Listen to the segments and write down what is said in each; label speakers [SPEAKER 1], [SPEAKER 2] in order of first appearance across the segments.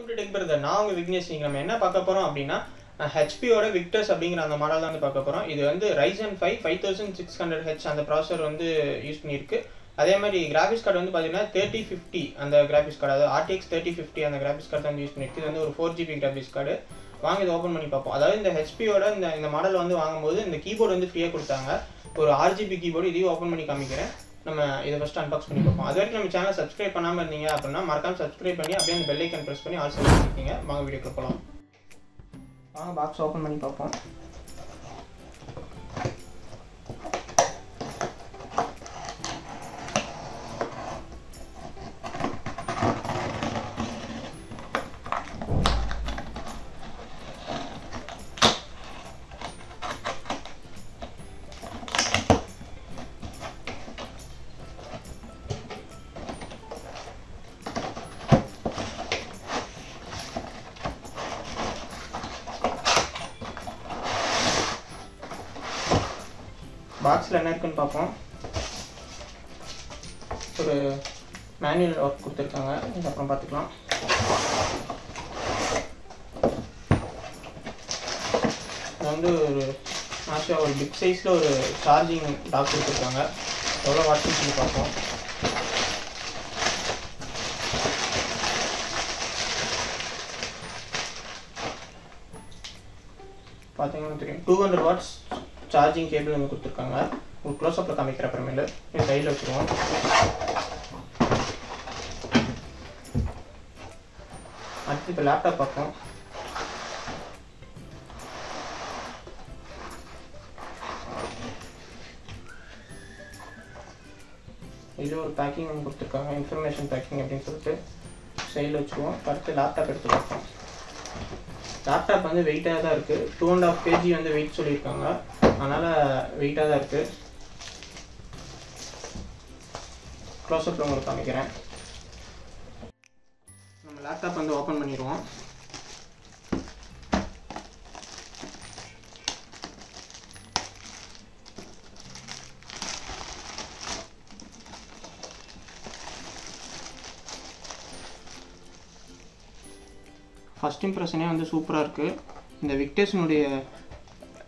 [SPEAKER 1] Welcome to Tech Brother. நான் உங்க விக்னேஷ். நம்ம என்ன பார்க்க போறோம் அப்படினா HP ஓட Victus அப்படிங்கற அந்த மாடல் தான் பார்க்க போறோம். இது வந்து Ryzen 5600H அந்த ப்ராசஸர் வந்து யூஸ் பண்ணிருக்கு. அதே மாதிரி கிராபிக்ஸ் கார்டு வந்து பாத்தீங்கன்னா 3050 அந்த கிராபிக்ஸ் கார்டு அதாவது RTX 3050 அந்த கிராபிக்ஸ் கார்டு தான் யூஸ் பண்ணிருக்கு. இது வந்து ஒரு 4GB கிராபிக்ஸ் கார்டு. வாங்க இத ஓபன் பண்ணி பாப்போம். அதாவது இந்த HP ஓட இந்த மாடல் வந்து வாங்கும்போது இந்த கீபோர்டு வந்து ஃப்ரீயா கொடுத்தாங்க. ஒரு RGB கீபோர்டு இதையும் ஓபன் பண்ணி காமிக்கிறேன். நம்ம இத ஃபர்ஸ்ட் அன்பாக்ஸ் பண்ணி பார்ப்போம். அதுவரைக்கும் நம்ம சேனலை சப்ஸ்கிரைப் பண்ணாம இருந்தீங்க அப்படினா மறக்காம சப்ஸ்கிரைப் பண்ணி அப்படியே அந்த பெல் ஐகான் பிரஸ் பண்ணி ஆல் செலக்ட் பண்ணிக்கங்க. வாங்க வீடியோக்கு போலாம். வாங்க பாக்ஸ் ஓபன் பண்ணி பார்ப்போம். பாக்ஸ்ல என்ன இருக்குன்னு பாப்போம். ஒரு மேனுவல் ஒர்க் கொடுத்திருக்காங்க. இது அப்புறம் பார்த்துக்கலாம். இது வந்து ஒரு ஆஷா ஒரு பிக் சைஸ்ல ஒரு சார்ஜிங் டாக் கொடுத்திருக்காங்க. எவ்வளவு வாட்ஸ்னு சொல்லி பார்ப்போம். பாத்தீங்கன்னா தெரியும் 200 வாட்ஸ் சார்ஜிங் கேபிள் வந்து கொடுத்திருக்காங்க. ஒரு க்ளோஸ் அப்ல காமிக்கிற அப்புறமேல இது கையில வச்சிருவோம். அடுத்து இப்போ லேப்டாப் பார்ப்போம். இது ஒரு பேக்கிங் வந்து கொடுத்திருக்காங்க. இன்ஃபர்மேஷன் பேக்கிங் அப்படின்னு சொல்லிட்டு சைடில் வச்சுருவோம். அடுத்து லேப்டாப் எடுத்து பார்ப்போம். லேப்டாப் வந்து வெயிட்டாக தான் இருக்குது. 2.5 kg வந்து வெயிட் சொல்லியிருக்காங்க. அதனால் வெயிட்டாக தான் இருக்குது. க்ளோஸ்அப்பில் உங்களுக்கு காமிக்கிறேன். நம்ம லேப்டாப் வந்து ஓப்பன் பண்ணிடுவோம். ஃபர்ஸ்ட் இம்ப்ரெஷனே வந்து சூப்பராக இருக்குது. இந்த விக்டஸ்னுடைய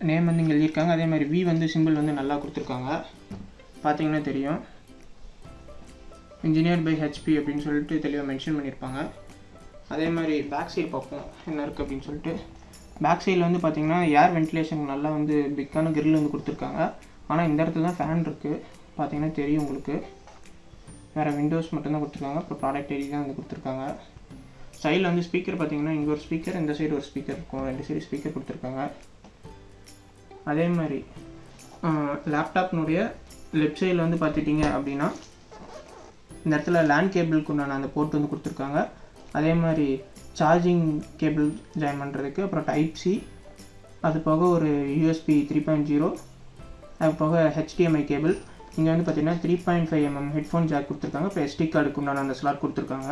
[SPEAKER 1] நேம் வந்து இங்கே எழுதியிருக்காங்க. அதே மாதிரி வி வந்து சிம்பிள் வந்து நல்லா கொடுத்துருக்காங்க. பார்த்தீங்கன்னா தெரியும். இன்ஜினியர் பை HP அப்படின்னு சொல்லிட்டு தெளிவாக மென்ஷன் பண்ணியிருப்பாங்க. அதே மாதிரி பேக் சைடு பார்ப்போம் என்ன இருக்குது அப்படின்னு சொல்லிட்டு. பேக் சைடில் வந்து பார்த்திங்கன்னா ஏர் வென்டிலேஷன் நல்லா வந்து பிக்கான கிரில் வந்து கொடுத்துருக்காங்க. ஆனால் இந்த இடத்துல தான் ஃபேன் இருக்குது. பார்த்தீங்கன்னா தெரியும் உங்களுக்கு. வேறு விண்டோஸ் மட்டும்தான் கொடுத்துருக்காங்க. அப்புறம் ப்ராடக்ட் ஏரியா தான் வந்து கொடுத்துருக்காங்க. சைடில் வந்து ஸ்பீக்கர் பார்த்தீங்கன்னா இங்கே ஒரு ஸ்பீக்கர், இந்த சைடு ஒரு ஸ்பீக்கர் இருக்கும். 2 சைடு ஸ்பீக்கர் கொடுத்துருக்காங்க. அதே மாதிரி லேப்டாப்னுடைய லெஃப்ட் சைடில் வந்து பார்த்துட்டிங்க அப்படின்னா இந்த இடத்துல லேண்ட் கேபிளுக்கு உண்டான அந்த போர்ட் வந்து கொடுத்துருக்காங்க. அதே மாதிரி சார்ஜிங் கேபிள் ஜாயின் பண்ணுறதுக்கு, அப்புறம் டைப் சி, அது போக ஒரு USB 3.0, அது போக HDMI கேபிள். இங்கே வந்து பார்த்திங்கன்னா 3.5mm ஹெட்ஃபோன் ஜாக் கொடுத்துருக்காங்க. இப்போ SD கார்டுக்கு உண்டான அந்த ஸ்லாட் கொடுத்துருக்காங்க.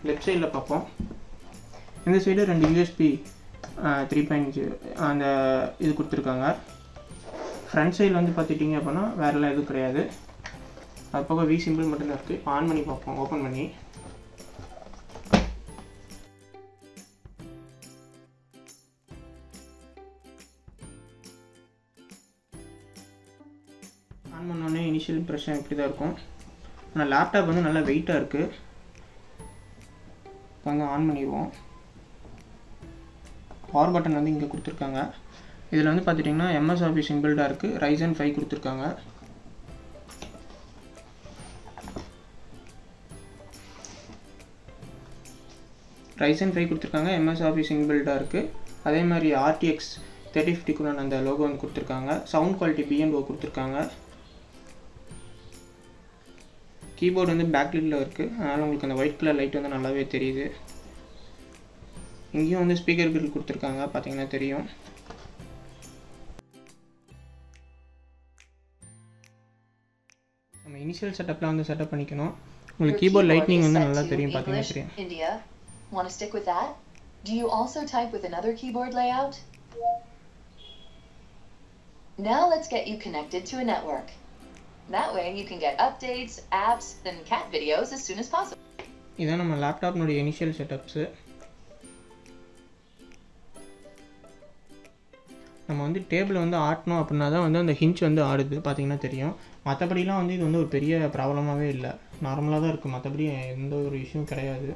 [SPEAKER 1] லெஃப்ட் சைடில் பார்ப்போம். இந்த சைடு 2 USB 3.0 அந்த இது கொடுத்துருக்காங்க. ஃப்ரண்ட் சைடில் வந்து பார்த்துட்டிங்க அப்படின்னா வேறெல்லாம் எதுவும் கிடையாது. அது போக வி சிம்பிள் மட்டும்தான் இருக்குது. இப்போ ஆன் பண்ணி பார்ப்போம். ஓப்பன் பண்ணி ஆன் பண்ணோடனே இனிஷியல் இம்ப்ரெஷன் இப்படி தான் இருக்கும். ஆனால் லேப்டாப் வந்து நல்லா வெயிட்டாக இருக்குது. வாங்க ஆன் பண்ணிடுவோம். பவர் பட்டன் வந்து இங்கே கொடுத்துருக்காங்க. இதில் வந்து பார்த்துட்டிங்கன்னா MS Office இன்பில்டாக இருக்குது. Ryzen 5 கொடுத்துருக்காங்க. Ryzen 5 கொடுத்துருக்காங்க. MS Office இன்பில்டாக இருக்குது. அதே மாதிரி RTX 3050 அந்த லோகோ வந்து கொடுத்துருக்காங்க. சவுண்ட் குவாலிட்டி B&O கொடுத்துருக்காங்க. கீபோர்டு வந்து பேக்லிட்டில் இருக்குது. அதனால் உங்களுக்கு அந்த ஒயிட் கலர் லைட் வந்து நல்லாவே தெரியுது. இங்கேயும் வந்து ஸ்பீக்கர் கிரில் கொடுத்துருக்காங்க. பார்த்தீங்கன்னா தெரியும். நம்ம இனிஷியல் செட்டப்பில் வந்து செட்டப் பண்ணிக்கணும். உங்களுக்கு கீபோர்ட் லைட்னிங் வந்து நல்லா தெரியும். பார்த்தீங்கன்னா தெரியும்.
[SPEAKER 2] India, want to stick with that? Do you also type with another keyboard layout? Now let's get you connected to a network. That way you can get updates, apps, and cat videos as soon as possible.
[SPEAKER 1] இதான் நம்ம லேப்டாப்னுடைய initial setups. நம்ம வந்து டேபிளை வந்து ஆட்டணும் அப்படின்னா தான் வந்து அந்த ஹிஞ்ச் வந்து ஆடுது, பார்த்திங்கன்னா தெரியும். மற்றபடிலாம் வந்து இது வந்து ஒரு பெரிய ப்ராப்ளமாகவே இல்லை, நார்மலாக தான் இருக்குது. மற்றபடி எந்த ஒரு இஷ்யூவும் கிடையாது.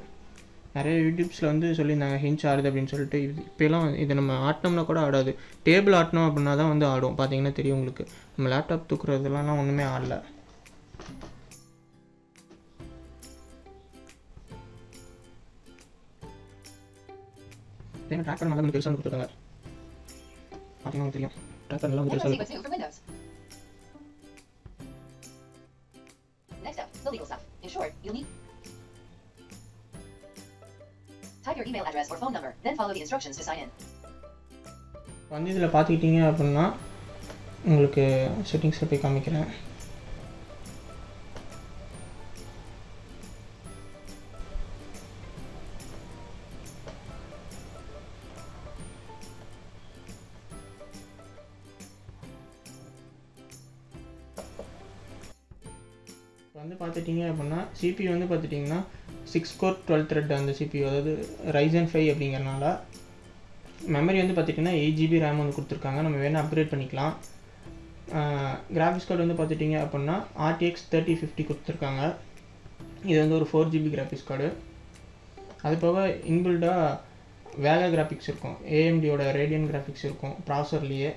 [SPEAKER 1] நிறைய யூடியூப்ஸில் வந்து சொல்லியிருந்தாங்க ஹிஞ்ச் ஆடுது அப்படின்னு சொல்லிட்டு. இப்போலாம் இது நம்ம ஆட்டினோம்னா கூட ஆடாது. டேபிள் ஆட்டினோம் அப்படின்னா தான் வந்து ஆடும், பார்த்திங்கன்னா தெரியும் உங்களுக்கு. நம்ம லேப்டாப் தூக்குறதுலாம் ஒன்றுமே ஆடலை. ட்ராக்டர் நல்லா பெருசாக கொடுத்துருக்காங்க, பார்த்தீங்கன்னா தெரியும். ட்ராக்டர் நல்லா பெருசாக இருக்கும்.
[SPEAKER 2] Next up, the legal stuff. In short, you'll need type your email address or phone number, then follow the instructions to sign in.
[SPEAKER 1] வந்து இதில் பார்த்துக்கிட்டிங்க அப்படின்னா உங்களுக்கு செட்டிங்ஸில் போய் காமிக்கிறேன். வந்து பார்த்துட்டிங்க அப்படின்னா CPU வந்து பார்த்துட்டிங்கன்னா 6 core 12 thread அந்த CPU, அதாவது Ryzen 5 அப்படிங்கிறனால. மெமரி வந்து பார்த்திங்கன்னா 8 GB RAM வந்து கொடுத்துருக்காங்க, நம்ம வேணால் அப்கிரேட் பண்ணிக்கலாம். கிராஃபிக்ஸ் கார்டு வந்து பார்த்துட்டிங்க அப்படின்னா RTX 3050 கொடுத்துருக்காங்க. இது வந்து ஒரு 4 GB கிராஃபிக்ஸ் கார்டு. அது போக இன்பில்டாக வேலை கிராஃபிக்ஸ் இருக்கும், AMDயோட ரேடியன் கிராஃபிக்ஸ் இருக்கும் ப்ராசர்லேயே.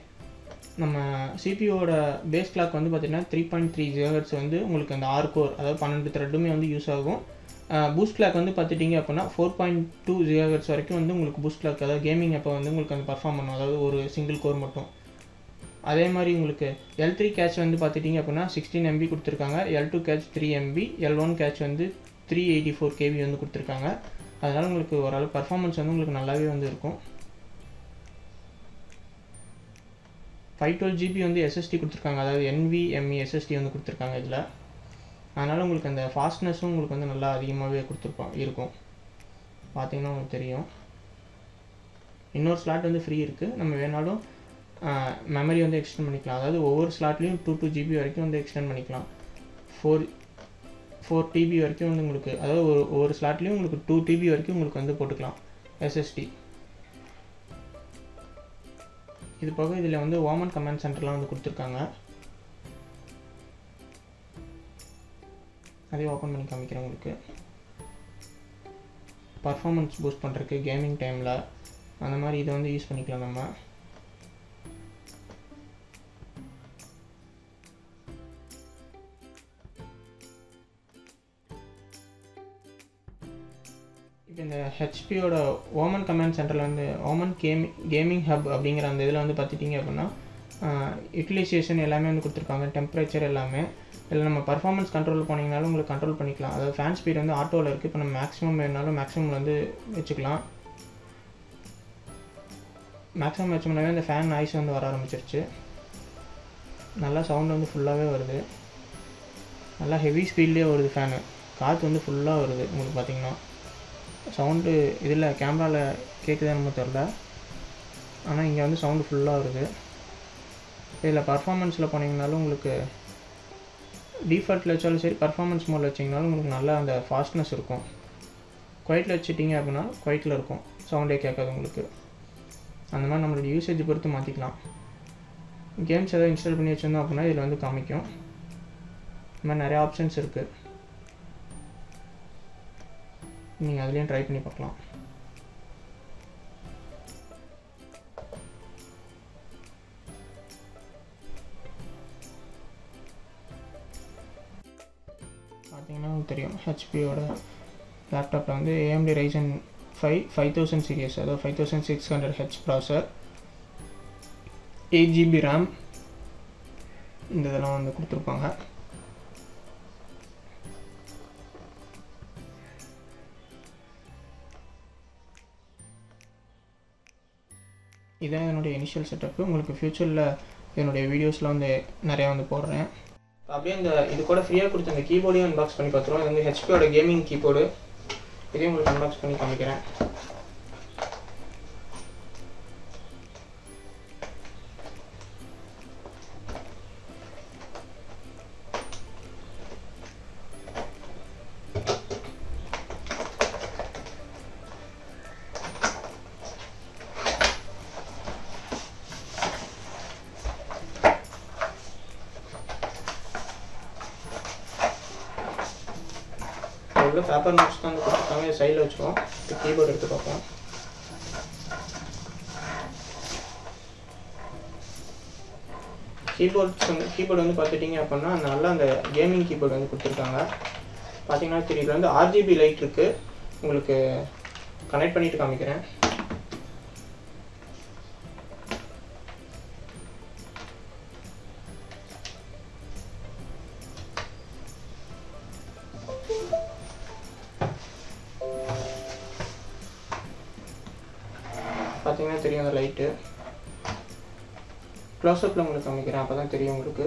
[SPEAKER 1] நம்ம சிபியோட பேஸ் கிளாக் வந்து பார்த்திங்கன்னா 3.3 GHz வந்து உங்களுக்கு அந்த 6 கோர், அதாவது 12 த்ரெட்டுமே வந்து யூஸ் ஆகும். பூஸ்ட் கிளாக் வந்து பார்த்துட்டிங்க அப்படின்னா 4.2 GHz வரைக்கும் வந்து உங்களுக்கு பூஸ்ட் கிளாக், அதாவது கேமிங் அப்போ வந்து உங்களுக்கு அந்த பர்ஃபார்ம் பண்ணும், அதாவது ஒரு சிங்கிள் கோர் மட்டும். அதே மாதிரி உங்களுக்கு L3 கேட்ச் வந்து பார்த்துட்டிங்க அப்படின்னா 16 MB கொடுத்துருக்காங்க, L2 catch 3 MB, L1 catch வந்து 384 KB வந்து கொடுத்துருக்காங்க. அதனால் உங்களுக்கு ஓரளவு பர்ஃபார்மன்ஸ் வந்து உங்களுக்கு நல்லாவே வந்து இருக்கும். 512 GB வந்து SSD கொடுத்துருக்காங்க, அதாவது NVMe SSD வந்து கொடுத்துருக்காங்க இதில். அதனால் உங்களுக்கு அந்த ஃபாஸ்ட்னஸும் உங்களுக்கு வந்து நல்லா அதிகமாகவே இருக்கும், பார்த்தீங்கன்னா உங்களுக்கு தெரியும். இன்னொரு ஸ்லாட் வந்து ஃப்ரீ இருக்குது, நம்ம வேணாலும் மெமரி வந்து எக்ஸ்டெண்ட் பண்ணிக்கலாம். அதாவது ஒவ்வொரு ஸ்லாட்லேயும் 2 GB வரைக்கும் வந்து எக்ஸ்டெண்ட் பண்ணிக்கலாம். 4 TB வரைக்கும் வந்து உங்களுக்கு, அதாவது ஒவ்வொரு ஸ்லாட்லேயும் உங்களுக்கு 2 TB வரைக்கும் உங்களுக்கு வந்து போட்டுக்கலாம் SSD. இது போக இதில் வந்து ஓமன் கமாண்ட் சென்டர்லாம் வந்து கொடுத்துருக்காங்க, அதையும் ஓப்பன் பண்ணி காமிக்கிறேன் உங்களுக்கு. பர்ஃபார்மன்ஸ் பூஸ்ட் பண்ணுறதுக்கு கேமிங் டைமில் அந்த மாதிரி இதை வந்து யூஸ் பண்ணிக்கலாம் நம்ம. இப்போ இந்த ஹெச்பியோட ஓமன் கமாண்ட் சென்டரில் வந்து ஓமன் கேமிங் ஹப் அப்படிங்கிற அந்த இதில் வந்து பார்த்துட்டிங்க அப்படின்னா யூட்டிலைசேஷன் எல்லாமே வந்து கொடுத்துருப்பாங்க, டெம்பரேச்சர் எல்லாமே. இதில் நம்ம பர்ஃபார்மன்ஸ் கண்ட்ரோல் போனீங்கனாலும் உங்களுக்கு கண்ட்ரோல் பண்ணிக்கலாம். அதாவது ஃபேன் ஸ்பீட் வந்து ஆட்டோவில் இருக்குது, இப்போ நம்ம மேக்ஸிமம் வேணாலும் மேக்ஸிமம் வந்து வச்சுக்கலாம். மேக்ஸிமம் வச்சோம்னாவே அந்த ஃபேன் நாய்ஸ் வந்து வர ஆரம்பிச்சிருச்சு, நல்லா சவுண்டு வந்து ஃபுல்லாகவே வருது, நல்லா ஹெவி ஸ்பீட்லேயே வருது ஃபேனு, காற்று வந்து ஃபுல்லாக வருது உங்களுக்கு. பார்த்திங்கன்னா சவுண்டு இதில் கேமராவில் கேட்குதா நம்ம தெரில, ஆனால் இங்கே வந்து சவுண்டு ஃபுல்லாக வருது. இதில் பர்ஃபார்மன்ஸில் போனீங்கனாலும் உங்களுக்கு டிஃபால்ட்டில் வச்சாலும் சரி, பர்ஃபார்மன்ஸ் மோடில் வச்சிங்கனாலும் உங்களுக்கு நல்லா அந்த ஃபாஸ்ட்னஸ் இருக்கும். குவைட்டில் வச்சுட்டிங்க அப்படின்னா குவைட்டில் இருக்கும், சவுண்டே கேட்காது உங்களுக்கு. அந்த மாதிரி நம்மளோட யூசேஜ் பொறுத்து மாற்றிக்கலாம். கேம்ஸ் எதாவது இன்ஸ்டால் பண்ணி வச்சுருந்தோம் அப்படின்னா இதில் வந்து காமிக்கும். இந்த மாதிரி நிறையா ஆப்ஷன்ஸ் இருக்குது, நீங்கள் அதுலேயும் ட்ரை பண்ணி பார்க்கலாம். பார்த்தீங்கன்னா தெரியும், ஹெச்பியோட லேப்டாப்பில் வந்து AMD Ryzen 5 5000 சீரியஸ், அதாவது 5600H ப்ராசர், 8 GB RAM இந்த இதெல்லாம் வந்து கொடுத்துருப்பாங்க. இதான் என்னுடைய இனிஷியல் செட்டப்பு. உங்களுக்கு ஃப்யூச்சரில் என்னுடைய வீடியோஸில் வந்து நிறையா வந்து போடுறேன். அப்படியே இது கூட ஃப்ரீயாக கொடுத்த இந்த கீபோர்டையும் அன்பாக்ஸ் பண்ணி பார்த்துருவோம். இது வந்து ஹெச்பியோட கேமிங் கீபோர்டு, இதையும் உங்களுக்கு அன்பாக்ஸ் பண்ணி காமிக்கிறேன். உள்ள பேப்பர் நோட்ஸ் தான் கொடுத்துருக்காங்க. சைடில் வச்சுருவோம். கீபோர்டு எடுத்து பார்ப்போம். கீபோர்டு வந்து பார்த்துட்டிங்க அப்படின்னா நல்லா அந்த கேமிங் கீபோர்டு வந்து கொடுத்துருக்காங்க. பார்த்தீங்கன்னா தெரியுது வந்து RGB லைட் இருக்குது. உங்களுக்கு கனெக்ட் பண்ணிவிட்டு காமிக்கிறேன். பார்த்தீங்கன்னா தெரியும் அந்த லைட்டு. க்ளோஸ்அப்பில் உங்களுக்கு காமிக்கிறேன், அப்போ தான் தெரியும் உங்களுக்கு.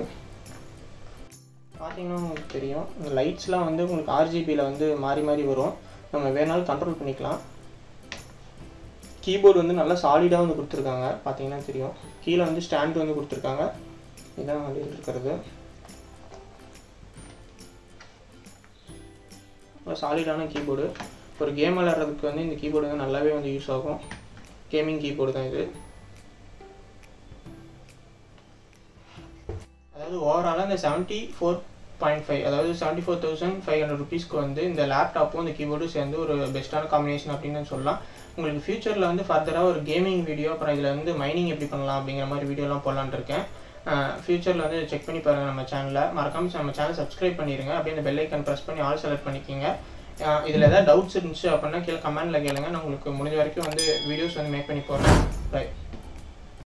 [SPEAKER 1] பார்த்தீங்கன்னா உங்களுக்கு தெரியும் இந்த லைட்ஸ்லாம் வந்து உங்களுக்கு RGBயில் வந்து மாறி மாறி வரும். நம்ம வேணாலும் கண்ட்ரோல் பண்ணிக்கலாம். கீபோர்டு வந்து நல்லா சாலிடாக வந்து கொடுத்துருக்காங்க. பார்த்தீங்கன்னா தெரியும். கீழே வந்து ஸ்டாண்டு வந்து கொடுத்துருக்காங்க. இதுதான் வந்து இருக்கிறது. நல்லா சாலிடான கீபோர்டு. ஒரு கேம் விளையாடுறதுக்கு வந்து இந்த கீபோர்டு வந்து நல்லாவே வந்து யூஸ் ஆகும். கேமிங் கீபோர்டு தான் இது. அதாவது ஓவராலாக இந்த 74.5 அதாவது 74,500 rupeesக்கு வந்து இந்த லேப்டாப்பும் இந்த கீபோர்டும் சேர்ந்து ஒரு பெஸ்ட்டான காம்பினேஷன் அப்படின்னு சொல்லலாம். உங்களுக்கு ஃபியூச்சரில் வந்து ஃபர்தராக ஒரு கேமிங் வீடியோ, அப்புறம் இதில் வந்து மைனிங் எப்படி பண்ணலாம் அப்படிங்கிற மாதிரி வீடியோலாம் போடலான்னு இருக்கேன். ஃபியூச்சரில் வந்து செக் பண்ணி பாருங்கள் நம்ம சேனலில். மறக்காமல் நம்ம சேனல் சப்ஸ்கிரைப் பண்ணிடுங்க. அப்படியே இந்த பெல் ஐக்கன் ப்ரெஸ் பண்ணி ஆல் செலக்ட் பண்ணிக்கிங்க. இதில் ஏதாவது டவுட்ஸ் இருந்துச்சு அப்படின்னா கீழே கமெண்ட்டில் கேளுங்க. நான் உங்களுக்கு முடிஞ்ச வரைக்கும் வந்து வீடியோஸ் வந்து மேக் பண்ணி போடுறேன். பை.